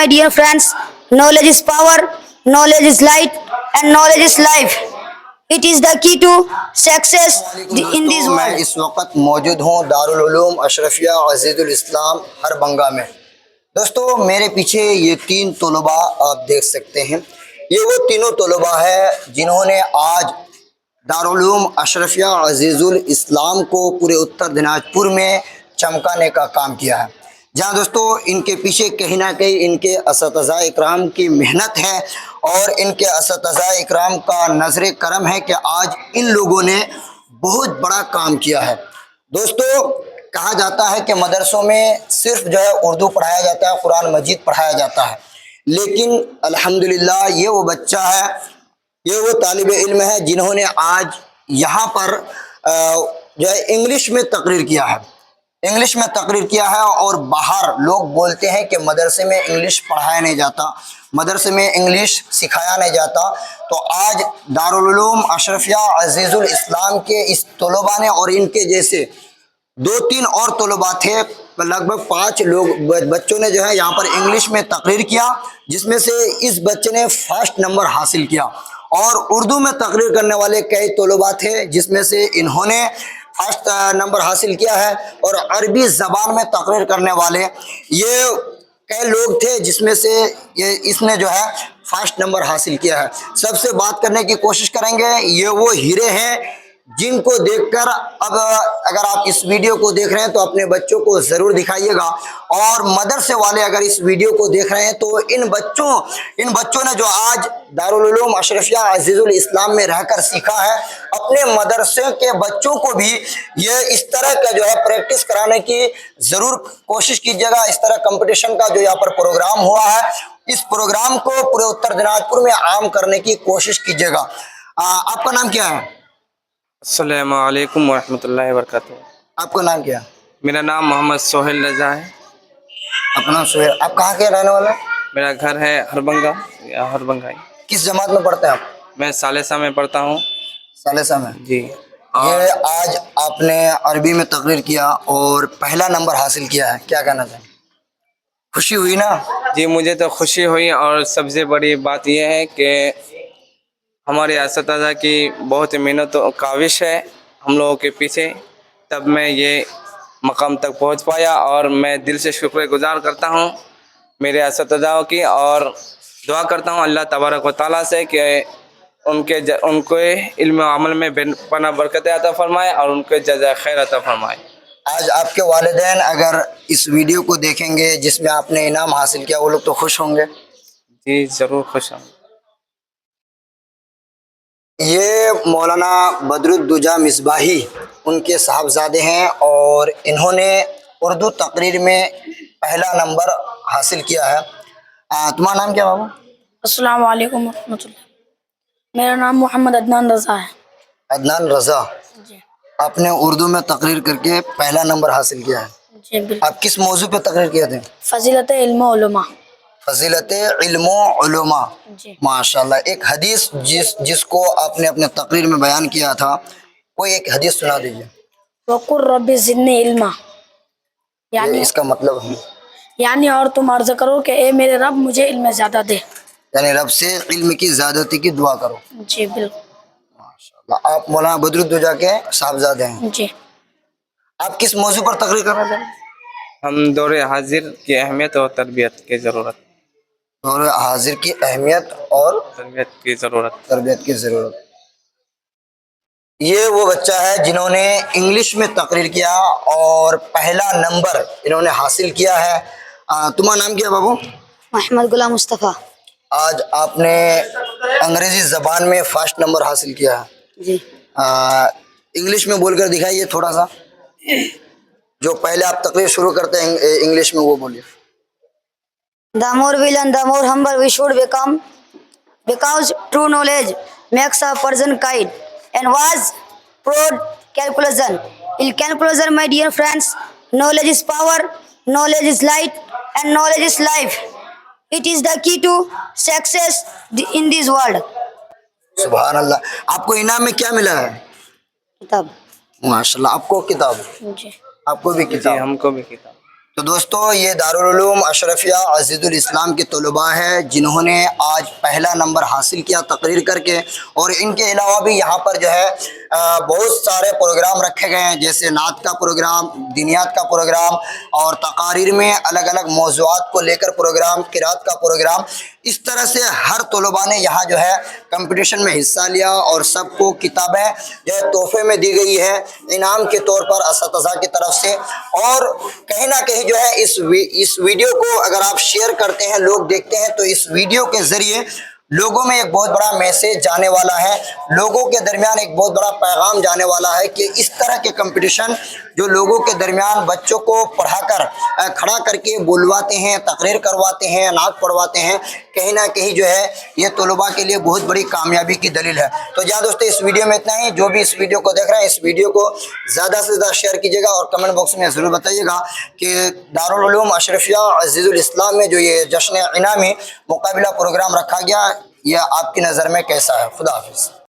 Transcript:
my dear friends, knowledge is power, knowledge is light, and knowledge is life. It is the key to success in this दोस्तों, मैं world. इस वक्त मौजूद हूँ दारुल उलूम अशरफिया अजीजुल इस्लाम हरबंगा में। दोस्तों, मेरे पीछे ये 3 तलबा आप देख सकते हैं। ये वो तीनों तलबा है जिन्होंने आज दारुल उलूम अशरफिया अजीजुल इस्लाम को पूरे उत्तर दिनाजपुर में चमकाने का काम किया है। जहाँ दोस्तों इनके पीछे कहीं ना कहीं इनके असतिज़ा इकराम की मेहनत है और इनके असतिज़ा इकराम का नज़र करम है कि आज इन लोगों ने बहुत बड़ा काम किया है। दोस्तों, कहा जाता है कि मदरसों में सिर्फ जो है उर्दू पढ़ाया जाता है, कुरान मजीद पढ़ाया जाता है, लेकिन अल्हम्दुलिल्लाह ये वो बच्चा है, ये वो तालिब इल्म है जिन्होंने आज यहाँ पर जो है इंग्लिश में तकरीर किया है, इंग्लिश में तकरीर किया है। और बाहर लोग बोलते हैं कि मदरसे में इंग्लिश पढ़ाया नहीं जाता, मदरसे में इंग्लिश सिखाया नहीं जाता। तो आज दारुल उलूम अशरफिया अजीजुल इस्लाम के इस तलबा ने और इनके जैसे 2-3 और तलबा थे, लगभग 5 लोग बच्चों ने जो है यहाँ पर इंग्लिश में तकरीर किया, जिसमें से इस बच्चे ने फर्स्ट नंबर हासिल किया। और उर्दू में तकरीर करने वाले कई तलबा थे जिसमें से इन्होंने फर्स्ट नंबर हासिल किया है। और अरबी ज़बान में तकरीर करने वाले ये कई लोग थे जिसमें से ये इसने जो है फर्स्ट नंबर हासिल किया है। सबसे बात करने की कोशिश करेंगे। ये वो हीरे हैं जिनको देखकर अब अगर आप इस वीडियो को देख रहे हैं तो अपने बच्चों को ज़रूर दिखाइएगा। और मदरसे वाले अगर इस वीडियो को देख रहे हैं तो इन बच्चों ने जो आज दारुल उलूम अशरफिया अजीजुल इस्लाम में रहकर सीखा है, अपने मदरसे के बच्चों को भी ये इस तरह का जो है प्रैक्टिस कराने की ज़रूर कोशिश कीजिएगा। इस तरह कंपटीशन का जो यहाँ पर प्रोग्राम हुआ है, इस प्रोग्राम को पूरे उत्तर दिनाजपुर में आम करने की कोशिश कीजिएगा। आपका नाम क्या है? अस्सलामु अलैकुम वरहमतुल्लाहि वबरकातुहू। आपका नाम क्या है? मेरा नाम मोहम्मद सोहेल रज़ा है। अपना सुहेल। आप कहाँ के रहने वाले हैं? मेरा घर है हरबंगा, हरबंगा ही। किस जमात में पढ़ते हैं आप? मैं सालेसा में पढ़ता हूँ। सालेसा में। जी। ये आज आपने अरबी में तकरीर किया और पहला नंबर हासिल किया है, क्या कहना चाहें? खुशी हुई ना? जी, मुझे तो खुशी हुई। और सबसे बड़ी बात यह है कि हमारे असतिज़ा की बहुत मेहनत और काविश है हम लोगों के पीछे, तब मैं ये मकाम तक पहुंच पाया। और मैं दिल से शुक्रगुजार करता हूं मेरे असतिज़ाओं की, और दुआ करता हूं अल्लाह तबारक व तआला से कि उनके इल्म व अमल में पना बरकत अता फरमाए और उनके जज़ा खैर अता फरमाए। आज आपके वालिदैन अगर इस वीडियो को देखेंगे जिसमें आपने इनाम हासिल किया, वो लोग तो खुश होंगे? जी, ज़रूर खुश हूँ। ये मौलाना बदरुद्दुजा मिसबाही उनके साहबजादे हैं और इन्होंने उर्दू तकरीर में पहला नंबर हासिल किया है। तुम्हारा नाम क्या बाबू? अस्सलामु अलैकुम वरहमतुल्लाह। मेरा नाम मोहम्मद अदनान रज़ा है। अदनान रज़ा, जी आपने उर्दू में तकरीर करके पहला नंबर हासिल किया है। जी बिल्कुल। आप किस मौजू पे तकरीर किए थे? फजीलत इल्म व उलमा। फजीलत इल्म व उलमा। जी। माशाल्लाह। एक हदीस जिसको आपने अपने तकरीर में बयान किया था, कोई एक हदीस सुना दीजिए। वक़ुर रब्बि ज़िदनी इल्मा, ये इसका मतलब है यानी और तुम अर्ज़ करो कि ए मेरे रब मुझे इल्म ज़्यादा दे। यानी रब से इल्म की ज़्यादती की दुआ करो। जी बिल्कुल। माशाल्लाह। आप मौलाना बदरुद्दुजा के साहबजादे हैं। जी। आप किस मौजू पर तकरीर कर रहे थे? हम दौरे हाजिर की अहमियत और तरबियत की ज़रूरत। और हाजिर की अहमियत और तरबियत की ज़रूरत। तरबियत की ज़रूरत। ये वो बच्चा है जिन्होंने इंग्लिश में तकरीर किया और पहला नंबर इन्होंने हासिल किया है। तुम्हारा नाम क्या है बाबू? मोहम्मद गुलाम मुस्तफ़ा। आज आपने अंग्रेजी ज़बान में फर्स्ट नंबर हासिल किया है। जी। इंग्लिश में बोलकर दिखाइए थोड़ा सा, जो पहले आप तकरीर शुरू करते हैं इंग्लिश में वो बोलिए। The more we learn, the more humble we should become, because true knowledge makes a person kind and was proud calculation. In calculation, my dear friends, knowledge is power, knowledge is light, and knowledge is life. It is the key to success in this world. सुभान अल्लाह। आपको इनाम में क्या मिला है? किताब। माशाल्लाह। आपको किताब? जी। आपको भी जी, किताब? हमको भी किताब। تو دوستو یہ دارالعلوم اشرفیہ عزیز الاسلام کے طلباء ہیں جنہوں نے آج پہلا نمبر حاصل کیا تقریر کر کے، اور ان کے علاوہ بھی یہاں پر جو ہے بہت سارے پروگرام رکھے گئے ہیں، جیسے نعت کا پروگرام، دینیات کا پروگرام، اور تقاریر میں الگ الگ موضوعات کو لے کر پروگرام، قرات کا پروگرام۔ اس طرح سے ہر طلباء نے یہاں جو ہے کمپٹیشن میں حصہ لیا، اور سب کو کتابیں جو ہے تحفے میں دی گئی ہے انعام کے طور پر اساتذہ کی طرف سے۔ اور کہیں نہ کہیں جو ہے اس ویڈیو کو اگر آپ شیئر کرتے ہیں، لوگ دیکھتے ہیں، تو اس ویڈیو کے ذریعے لوگوں میں ایک بہت بڑا میسیج جانے والا ہے، لوگوں کے درمیان ایک بہت بڑا پیغام جانے والا ہے کہ اس طرح کے کمپٹیشن جو لوگوں کے درمیان بچوں کو پڑھا کر کھڑا کر کے بلواتے ہیں، تقریر کرواتے ہیں، نعت پڑھواتے ہیں، کہیں نہ کہیں جو ہے یہ طلباء کے لیے بہت بڑی کامیابی کی دلیل ہے۔ تو جہاں دوستو اس ویڈیو میں اتنا ہی، جو بھی اس ویڈیو کو دیکھ رہے ہیں اس ویڈیو کو زیادہ سے زیادہ شیئر کیجیے گا، اور کمنٹ باکس میں ضرور بتائیے گا کہ دارالعلوم اشرفیہ عزیز الاسلام میں جو یہ جشن انعامی مقابلہ پروگرام رکھا گیا، یہ آپ کی نظر میں کیسا ہے۔ خدا حافظ۔